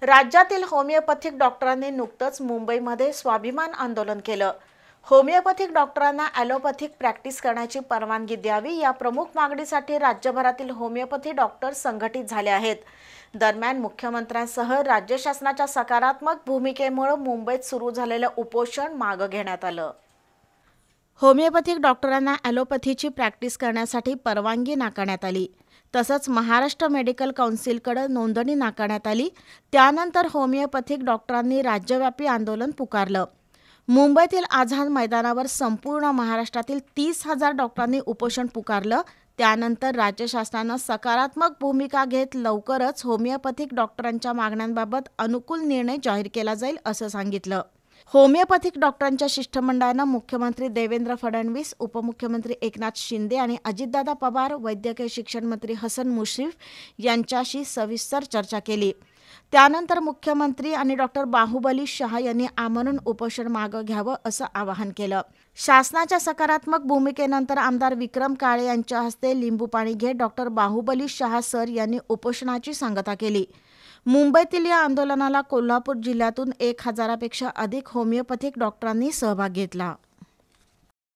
राज्यातील होमिओपॅथिक डॉक्टरांनी नुकतंच मुंबईमध्ये स्वाभिमान आंदोलन केलं। होमिओपॅथिक डॉक्टरांना ॲलोपॅथिक प्रॅक्टिस करण्याची परवानगी द्यावी या प्रमुख मागणीसाठी राज्यभरातील होमिओपॅथी डॉक्टर संघटित झाले आहेत। दरम्यान मुख्यमंत्र्यांसह राज्य शासनाच्या सकारात्मक भूमिकेमुळे मुंबईत सुरू झालेलं उपोषण मागे घेण्यात आलं। होमिओपॅथिक डॉक्टरांना ॲलोपॅथीची प्रॅक्टिस करण्यासाठी परवानगी नाकारण्यात आली। तसंच महाराष्ट्र मेडिकल काउन्सिलकडे नोंदणी नाकारण्यात आली। त्यानंतर होमिओपॅथिक डॉक्टरांनी राज्यव्यापी आंदोलन पुकारलं। मुंबईतील आझाद मैदानावर संपूर्ण महाराष्ट्रातील 30,000 डॉक्टरांनी उपोषण पुकारलं। त्यानंतर राज्य शासनानं सकारात्मक भूमिका घेत लवकरच होमिओपॅथिक डॉक्टरांच्या मागण्यांबाबत अनुकूल निर्णय जाहीर केला जाईल असं सांगितलं। होमिओपॅथिक डॉक्टरांच्या शिष्टमंडळानं मुख्यमंत्री देवेंद्र फडणवीस, उपमुख्यमंत्री एकनाथ शिंदे आणि अजितदादा पवार, वैद्यकीय शिक्षण मंत्री हसन मुश्रीफ यांच्याशी सविस्तर चर्चा केली। त्यानंतर मुख्यमंत्री आणि डॉक्टर बाहुबली शाह यांनी आमरण उपोषण मागे घ्यावं असं आवाहन केलं। शासनाच्या सकारात्मक भूमिकेनंतर आमदार विक्रम काळे यांच्या हस्ते लिंबू पाणी घेत डॉक्टर बाहुबली शाह सर यांनी उपोषणाची सांगता केली। मुंबईतील या आंदोलनाला कोल्हापूर जिल्ह्यातून 1,000पेक्षा अधिक होमिओपॅथिक डॉक्टरांनी सहभाग घेतला।